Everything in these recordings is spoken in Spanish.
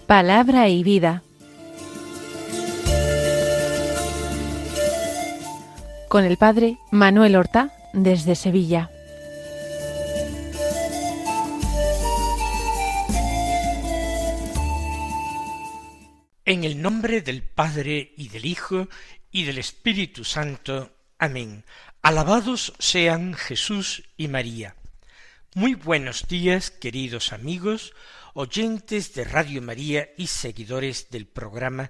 Palabra y vida. Con el padre Manuel Horta, desde Sevilla. En el nombre del Padre, y del Hijo, y del Espíritu Santo. Amén. Alabados sean Jesús y María. Muy buenos días, queridos amigos, oyentes de Radio María y seguidores del programa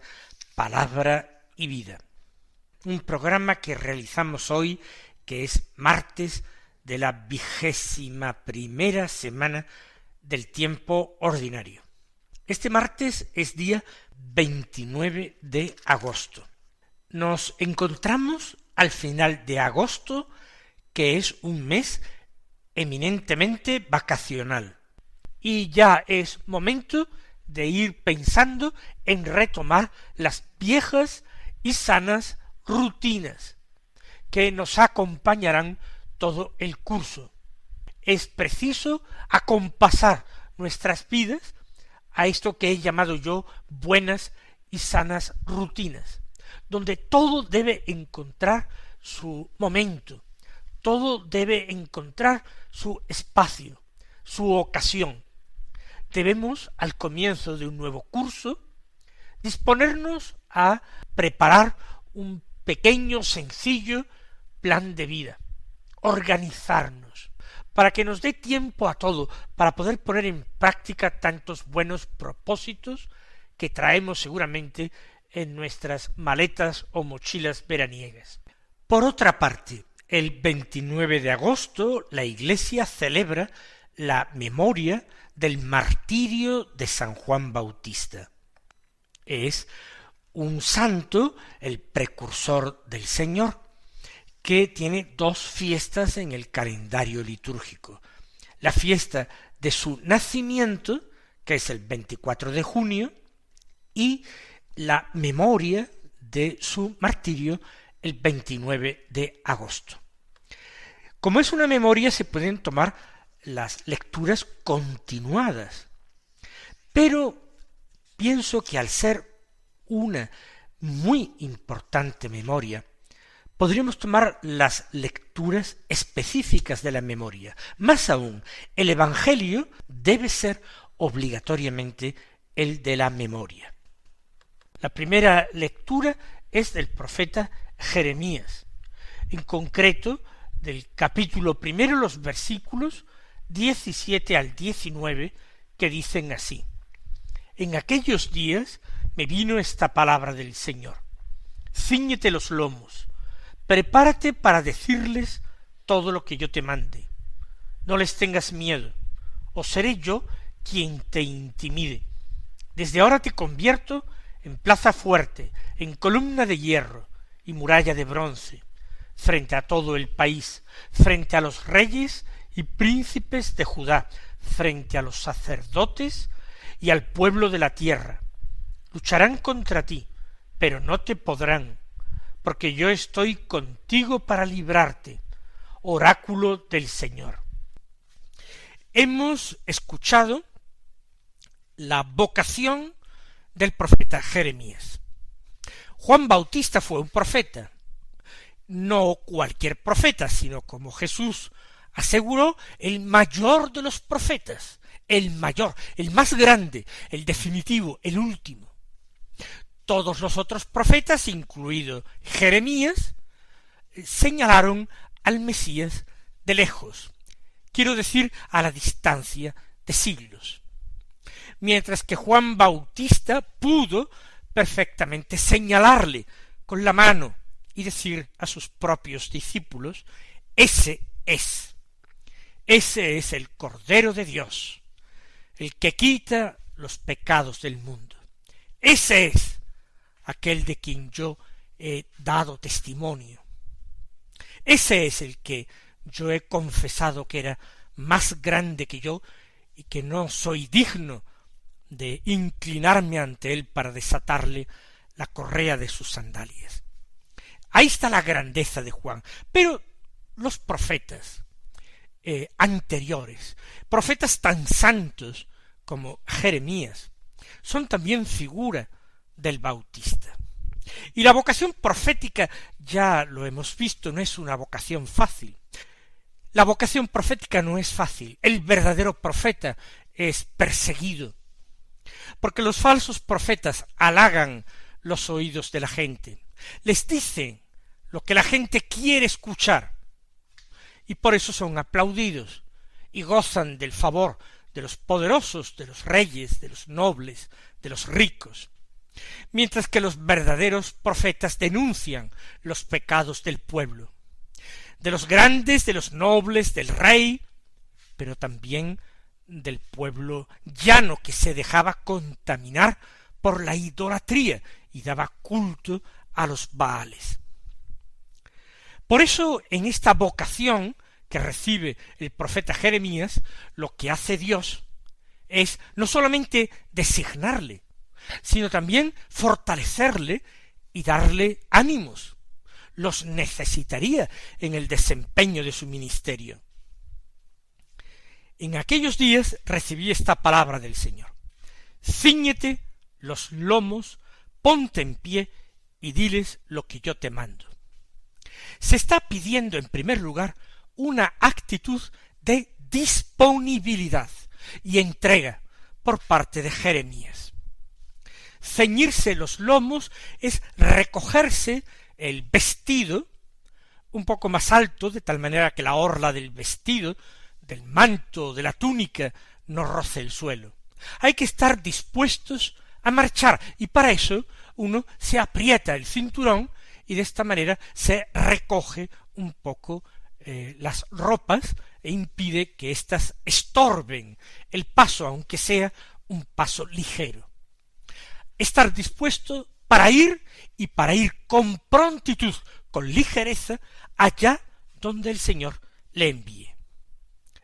Palabra y Vida. Un programa que realizamos hoy, que es martes de la 21ª semana del tiempo ordinario. Este martes es día 29 de agosto. Nos encontramos al final de agosto, que es un mes eminentemente vacacional. Y ya es momento de ir pensando en retomar las viejas y sanas rutinas que nos acompañarán todo el curso. Es preciso acompasar nuestras vidas a esto que he llamado yo buenas y sanas rutinas, donde todo debe encontrar su momento, todo debe encontrar su espacio, su ocasión. Debemos, al comienzo de un nuevo curso, disponernos a preparar un pequeño, sencillo plan de vida, organizarnos, para que nos dé tiempo a todo, para poder poner en práctica tantos buenos propósitos que traemos seguramente en nuestras maletas o mochilas veraniegas. Por otra parte, el 29 de agosto la Iglesia celebra la memoria del martirio de San Juan Bautista. Es un santo, el precursor del Señor, que tiene dos fiestas en el calendario litúrgico. La fiesta de su nacimiento, que es el 24 de junio, y la memoria de su martirio, el 29 de agosto. Como es una memoria, se pueden tomar las lecturas continuadas, pero pienso que al ser una muy importante memoria, podríamos tomar las lecturas específicas de la memoria. Más aún, el Evangelio debe ser obligatoriamente el de la memoria. La primera lectura es del profeta Jeremías, en concreto del capítulo primero, los versículos 17 al 19, que dicen así: En aquellos días me vino esta palabra del Señor: Cíñete los lomos, prepárate para decirles todo lo que yo te mande. No les tengas miedo, o seré yo quien te intimide. Desde ahora te convierto en plaza fuerte, en columna de hierro y muralla de bronce, frente a todo el país, frente a los reyes y príncipes de Judá, frente a los sacerdotes y al pueblo de la tierra. Lucharán contra ti, pero no te podrán, porque yo estoy contigo para librarte, oráculo del Señor. Hemos escuchado la vocación del profeta Jeremías. Juan Bautista fue un profeta, no cualquier profeta, sino, como Jesús aseguró, el mayor de los profetas, el mayor, el más grande, el definitivo, el último. Todos los otros profetas, incluido Jeremías, señalaron al Mesías de lejos, quiero decir, a la distancia de siglos. Mientras que Juan Bautista pudo perfectamente señalarle con la mano y decir a sus propios discípulos: ese es el Cordero de Dios, el que quita los pecados del mundo. Ese es aquel de quien yo he dado testimonio. Ese es el que yo he confesado que era más grande que yo y que no soy digno de inclinarme ante él para desatarle la correa de sus sandalias. Ahí está la grandeza de Juan. Pero los profetas anteriores, profetas tan santos como Jeremías, son también figura del Bautista. Y la vocación profética, ya lo hemos visto, no es una vocación fácil. La vocación profética no es fácil. El verdadero profeta es perseguido, porque los falsos profetas halagan los oídos de la gente, les dicen lo que la gente quiere escuchar, y por eso son aplaudidos y gozan del favor de los poderosos, de los reyes, de los nobles, de los ricos, mientras que los verdaderos profetas denuncian los pecados del pueblo, de los grandes, de los nobles, del rey, pero también del pueblo llano que se dejaba contaminar por la idolatría y daba culto a los Baales. Por eso, en esta vocación que recibe el profeta Jeremías, lo que hace Dios es no solamente designarle, sino también fortalecerle y darle ánimos. Los necesitaría en el desempeño de su ministerio. En aquellos días recibí esta palabra del Señor: cíñete los lomos, ponte en pie y diles lo que yo te mando. Se está pidiendo en primer lugar una actitud de disponibilidad y entrega por parte de Jeremías. Ceñirse los lomos es recogerse el vestido un poco más alto, de tal manera que la orla del vestido, del manto, de la túnica, no roce el suelo. Hay que estar dispuestos a marchar, y para eso uno se aprieta el cinturón y de esta manera se recoge un poco las ropas e impide que éstas estorben el paso, aunque sea un paso ligero. Estar dispuesto para ir, y para ir con prontitud, con ligereza, allá donde el Señor le envíe.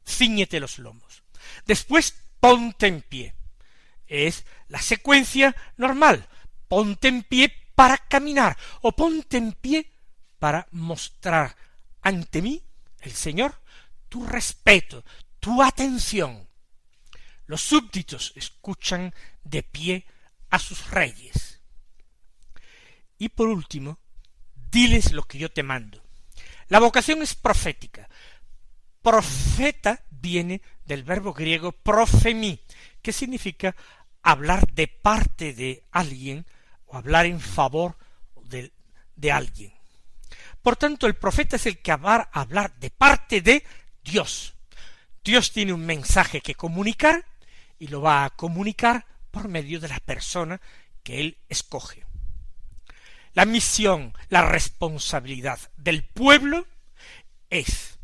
Cíñete los lomos. Después, ponte en pie. Es la secuencia normal. Ponte en pie para caminar, o ponte en pie para mostrar ante mí, el Señor, tu respeto, tu atención. Los súbditos escuchan de pie a sus reyes. Y por último, diles lo que yo te mando. La vocación es profética. Profeta viene del verbo griego profemi, que significa hablar de parte de alguien o hablar en favor de alguien. Por tanto, el profeta es el que va a hablar de parte de Dios. Dios tiene un mensaje que comunicar y lo va a comunicar por medio de la persona que él escoge. La misión, la responsabilidad del pueblo es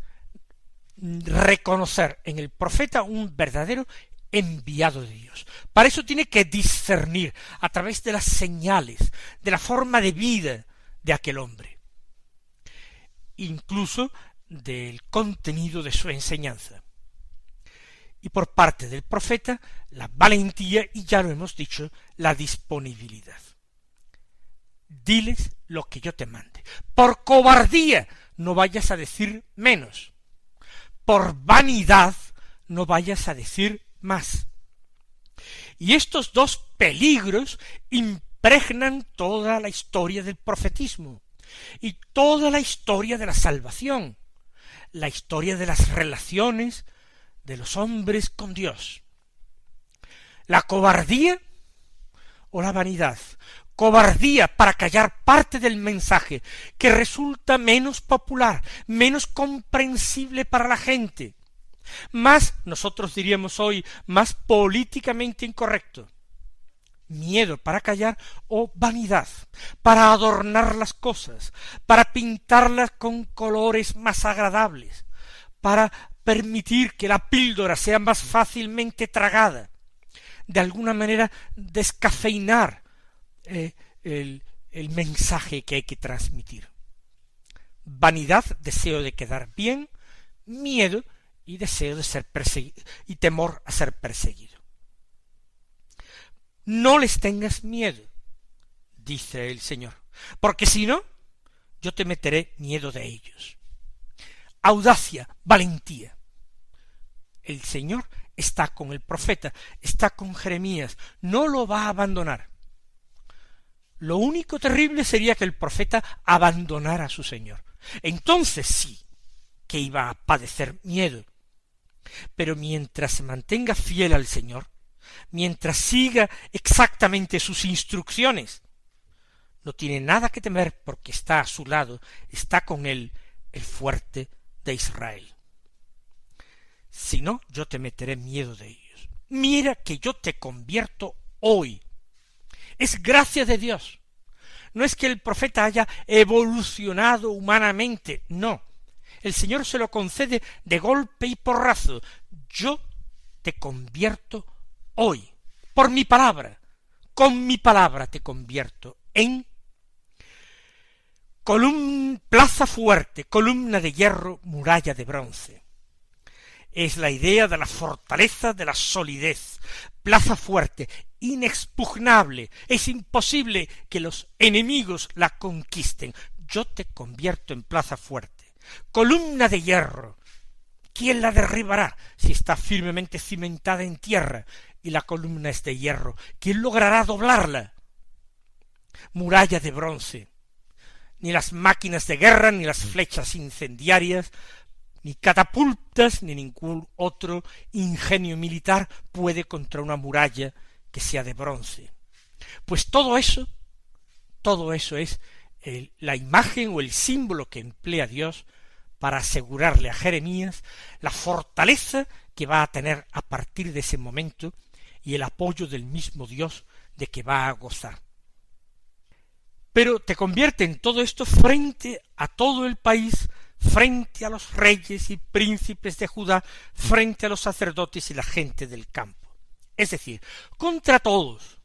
reconocer en el profeta un verdadero enviado de Dios. Para eso tiene que discernir a través de las señales, de la forma de vida de aquel hombre, incluso del contenido de su enseñanza. Y por parte del profeta, la valentía y, ya lo hemos dicho, la disponibilidad. Diles lo que yo te mande. Por cobardía no vayas a decir menos. Por vanidad no vayas a decir más. Y estos dos peligros impregnan toda la historia del profetismo y toda la historia de la salvación, la historia de las relaciones de los hombres con Dios. La cobardía o la vanidad. Cobardía para callar parte del mensaje que resulta menos popular, menos comprensible para la gente, más, nosotros diríamos hoy, más políticamente incorrecto. Miedo para callar o vanidad, para adornar las cosas, para pintarlas con colores más agradables, para permitir que la píldora sea más fácilmente tragada, de alguna manera descafeinar el mensaje que hay que transmitir. Vanidad, deseo de quedar bien; miedo y deseo de ser perseguido, y temor a ser perseguido. No les tengas miedo, dice el Señor, porque si no, yo te meteré miedo de ellos. Audacia, valentía. El Señor está con el profeta, está con Jeremías, no lo va a abandonar. Lo único terrible sería que el profeta abandonara a su Señor. Entonces sí que iba a padecer miedo. Pero mientras se mantenga fiel al Señor, mientras siga exactamente sus instrucciones, no tiene nada que temer porque está a su lado, está con él el fuerte de Israel. Si no, yo te meteré miedo de ellos. Mira que yo te convierto hoy. Es gracia de Dios. No es que el profeta haya evolucionado humanamente, no. El Señor se lo concede de golpe y porrazo. Yo te convierto hoy, por mi palabra, con mi palabra te convierto en plaza fuerte, columna de hierro, muralla de bronce. Es la idea de la fortaleza, de la solidez, plaza fuerte, inexpugnable, es imposible que los enemigos la conquisten. Yo te convierto en plaza fuerte, columna de hierro. ¿Quién la derribará si está firmemente cimentada en tierra y la columna es de hierro? ¿Quién logrará doblarla? Muralla de bronce. Ni las máquinas de guerra, ni las flechas incendiarias, ni catapultas, ni ningún otro ingenio militar puede contra una muralla que sea de bronce. Pues todo eso es la imagen o el símbolo que emplea Dios para asegurarle a Jeremías la fortaleza que va a tener a partir de ese momento y el apoyo del mismo Dios de que va a gozar. Pero te convierte en todo esto frente a todo el país, frente a los reyes y príncipes de Judá, frente a los sacerdotes y la gente del campo. Es decir, contra todos,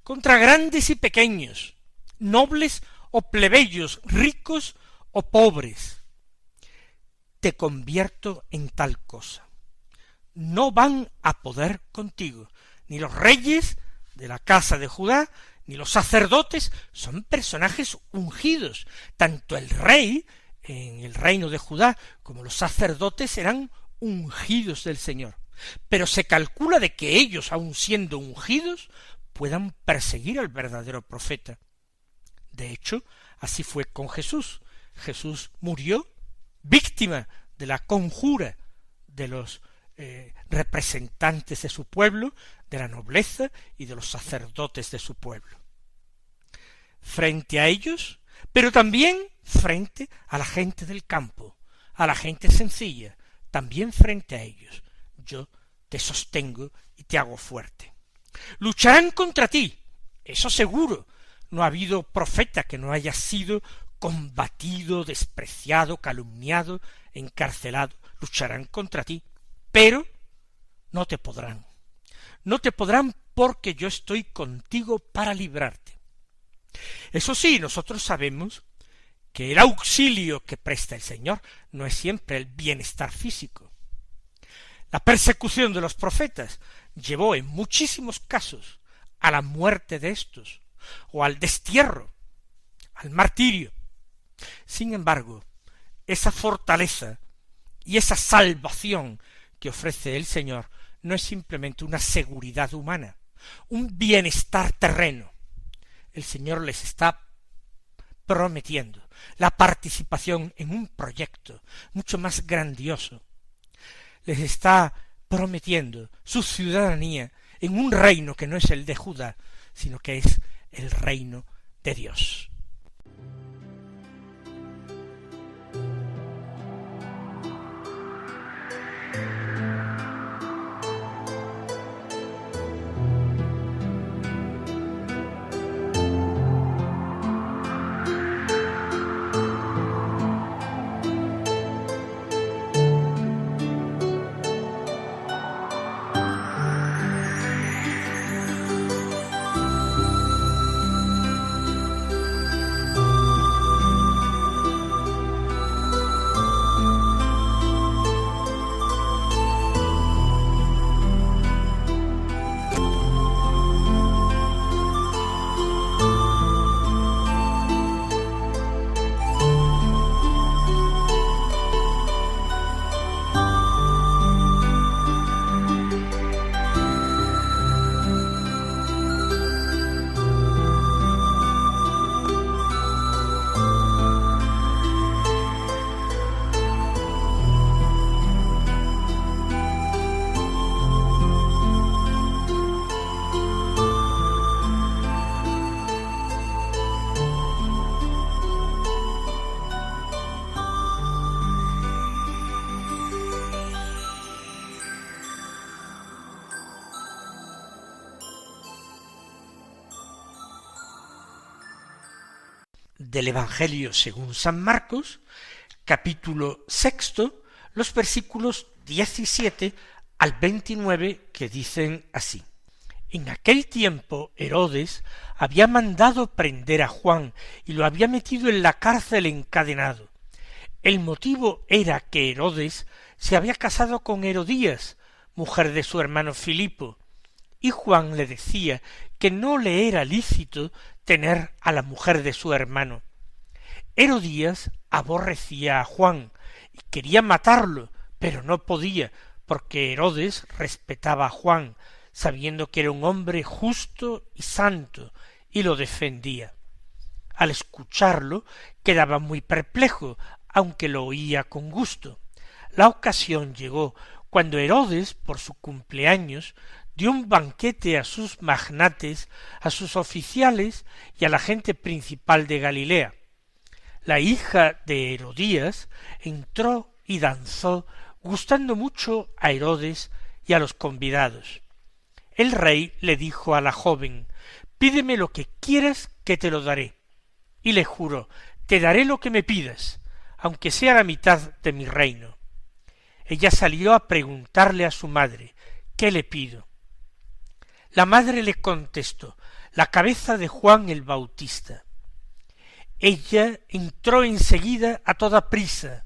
contra grandes y pequeños, nobles o plebeyos, ricos o pobres. Te convierto en tal cosa. No van a poder contigo, ni los reyes de la casa de Judá, ni los sacerdotes. Son personajes ungidos. Tanto el rey en el reino de Judá como los sacerdotes eran ungidos del Señor. Pero se calcula de que ellos, aun siendo ungidos, puedan perseguir al verdadero profeta. De hecho, así fue con Jesús. Jesús murió víctima de la conjura de los representantes de su pueblo, de la nobleza y de los sacerdotes de su pueblo. Frente a ellos, pero también frente a la gente del campo, a la gente sencilla, también frente a ellos, yo te sostengo y te hago fuerte. Lucharán contra ti, eso seguro. No ha habido profeta que no haya sido combatido, despreciado, calumniado, encarcelado. Lucharán contra ti, pero no te podrán. No te podrán porque yo estoy contigo para librarte. Eso sí, nosotros sabemos que el auxilio que presta el Señor no es siempre el bienestar físico. La persecución de los profetas llevó en muchísimos casos a la muerte de estos, o al destierro, al martirio. Sin embargo, esa fortaleza y esa salvación que ofrece el Señor no es simplemente una seguridad humana, un bienestar terreno. El Señor les está prometiendo la participación en un proyecto mucho más grandioso. Les está prometiendo su ciudadanía en un reino que no es el de Judá, sino que es el reino de Dios. del Evangelio según San Marcos, capítulo 6, los versículos 17 al 29, que dicen así: En aquel tiempo Herodes había mandado prender a Juan y lo había metido en la cárcel encadenado. El motivo era que Herodes se había casado con Herodías, mujer de su hermano Filipo, y Juan le decía que no le era lícito tener a la mujer de su hermano. Herodías aborrecía a Juan y quería matarlo, pero no podía, porque Herodes respetaba a Juan, sabiendo que era un hombre justo y santo, y lo defendía. Al escucharlo quedaba muy perplejo, aunque lo oía con gusto. La ocasión llegó cuando Herodes, por su cumpleaños, dio un banquete a sus magnates, a sus oficiales y a la gente principal de Galilea. La hija de Herodías entró y danzó, gustando mucho a Herodes y a los convidados. El rey le dijo a la joven: «Pídeme lo que quieras que te lo daré». Y le juró: «Te daré lo que me pidas, aunque sea la mitad de mi reino». Ella salió a preguntarle a su madre: «¿Qué le pido?». La madre le contestó: «La cabeza de Juan el Bautista». Ella entró enseguida a toda prisa,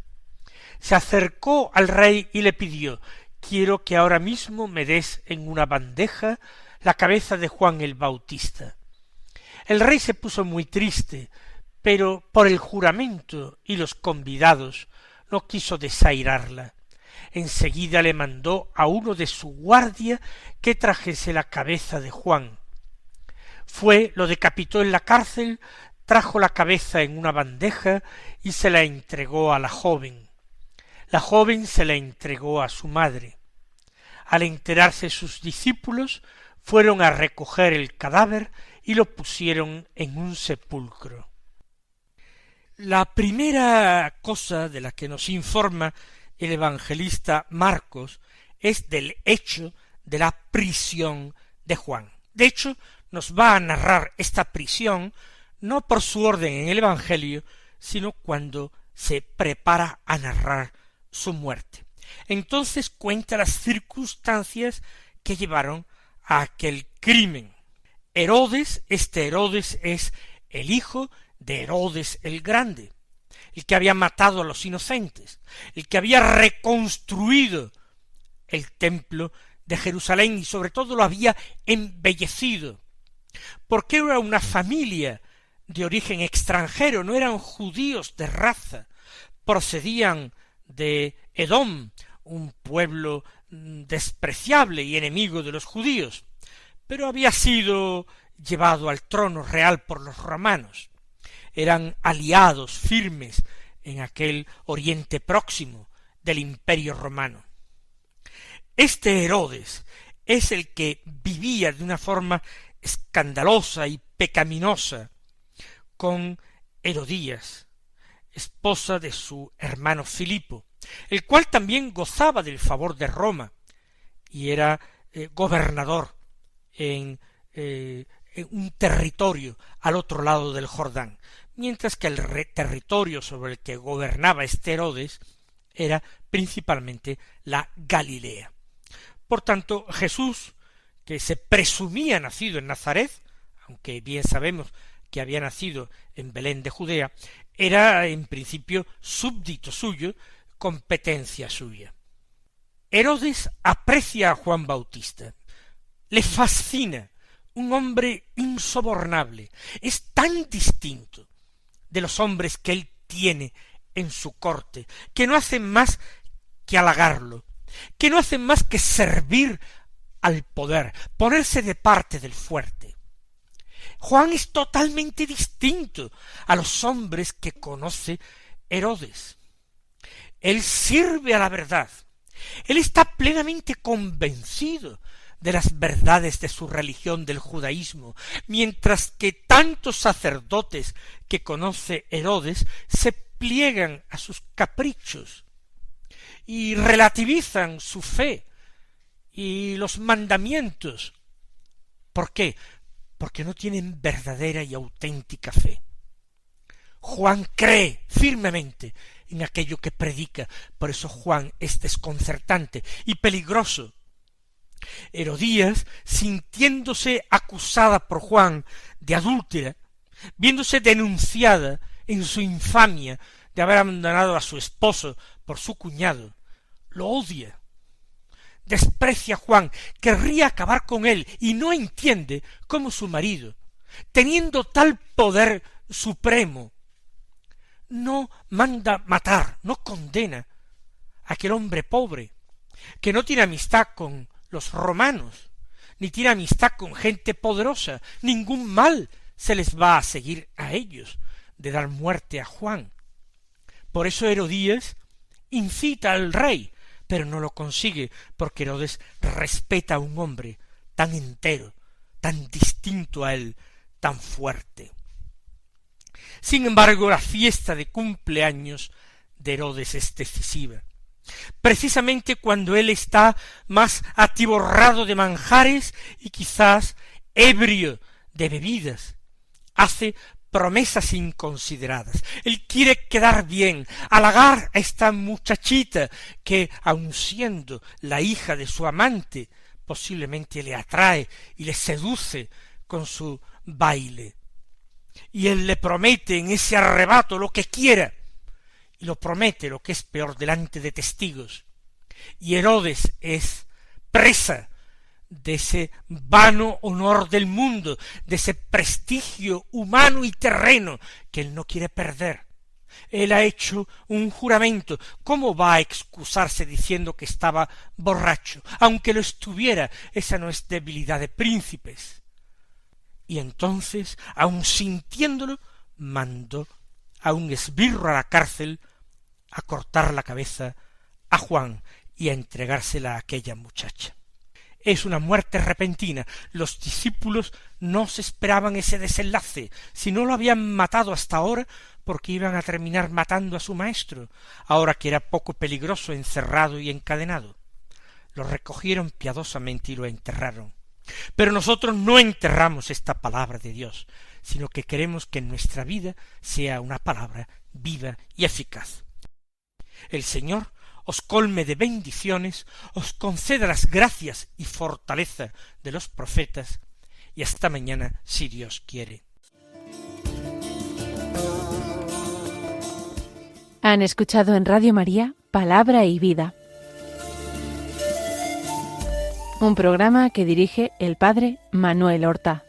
se acercó al rey y le pidió: «Quiero que ahora mismo me des en una bandeja la cabeza de Juan el Bautista». El rey se puso muy triste, pero por el juramento y los convidados no quiso desairarla. Enseguida le mandó a uno de su guardia que trajese la cabeza de Juan. Fue, lo decapitó en la cárcel, trajo la cabeza en una bandeja y se la entregó a la joven. La joven se la entregó a su madre. Al enterarse sus discípulos, fueron a recoger el cadáver y lo pusieron en un sepulcro. La primera cosa de la que nos informa el evangelista Marcos es del hecho de la prisión de Juan. De hecho, nos va a narrar esta prisión no por su orden en el Evangelio, sino cuando se prepara a narrar su muerte. Entonces cuenta las circunstancias que llevaron a aquel crimen. Herodes, este Herodes es el hijo de Herodes el Grande, el que había matado a los inocentes, el que había reconstruido el templo de Jerusalén y sobre todo lo había embellecido, porque era una familia de origen extranjero, no eran judíos de raza, procedían de Edom, un pueblo despreciable y enemigo de los judíos, pero había sido llevado al trono real por los romanos. Eran aliados firmes en aquel Oriente Próximo del Imperio Romano. Este Herodes es el que vivía de una forma escandalosa y pecaminosa con Herodías, esposa de su hermano Filipo, el cual también gozaba del favor de Roma y era gobernador en un territorio al otro lado del Jordán, mientras que el territorio sobre el que gobernaba este Herodes era principalmente la Galilea. Por tanto, Jesús, que se presumía nacido en Nazaret, aunque bien sabemos que había nacido en Belén de Judea, era en principio súbdito suyo, competencia suya. Herodes aprecia a Juan Bautista, le fascina, un hombre insobornable, es tan distinto de los hombres que él tiene en su corte, que no hacen más que halagarlo, que no hacen más que servir al poder, ponerse de parte del fuerte. Juan es totalmente distinto a los hombres que conoce Herodes. Él sirve a la verdad. Él está plenamente convencido de las verdades de su religión, del judaísmo, mientras que tantos sacerdotes que conoce Herodes se pliegan a sus caprichos y relativizan su fe y los mandamientos. ¿Por qué? Porque no tienen verdadera y auténtica fe. Juan cree firmemente en aquello que predica, por eso Juan es desconcertante y peligroso. Herodías, sintiéndose acusada por Juan de adúltera, viéndose denunciada en su infamia de haber abandonado a su esposo por su cuñado, lo odia, desprecia a Juan, querría acabar con él y no entiende cómo su marido, teniendo tal poder supremo, no manda matar, no condena a aquel hombre pobre, que no tiene amistad con los romanos, ni tiene amistad con gente poderosa, ningún mal se les va a seguir a ellos de dar muerte a Juan. Por eso Herodías incita al rey, pero no lo consigue, porque Herodes respeta a un hombre tan entero, tan distinto a él, tan fuerte. Sin embargo, la fiesta de cumpleaños de Herodes es decisiva. Precisamente cuando él está más atiborrado de manjares y quizás ebrio de bebidas, hace promesas inconsideradas. Él quiere quedar bien, halagar a esta muchachita que, aun siendo la hija de su amante, posiblemente le atrae y le seduce con su baile. Y él le promete en ese arrebato lo que quiera, y lo promete, lo que es peor, delante de testigos. Y Herodes es presa de ese vano honor del mundo, de ese prestigio humano y terreno que él no quiere perder. Él ha hecho un juramento. ¿Cómo va a excusarse diciendo que estaba borracho? Aunque lo estuviera, esa no es debilidad de príncipes. Y entonces, aun sintiéndolo, mandó a un esbirro a la cárcel a cortar la cabeza a Juan y a entregársela a aquella muchacha. Es una muerte repentina. Los discípulos no se esperaban ese desenlace, si no lo habían matado hasta ahora, porque iban a terminar matando a su maestro, ahora que era poco peligroso encerrado y encadenado. Lo recogieron piadosamente y lo enterraron. Pero nosotros no enterramos esta palabra de Dios, sino que queremos que en nuestra vida sea una palabra viva y eficaz. El Señor os colme de bendiciones, os conceda las gracias y fortaleza de los profetas, y hasta mañana, si Dios quiere. Han escuchado en Radio María Palabra y Vida, un programa que dirige el Padre Manuel Horta.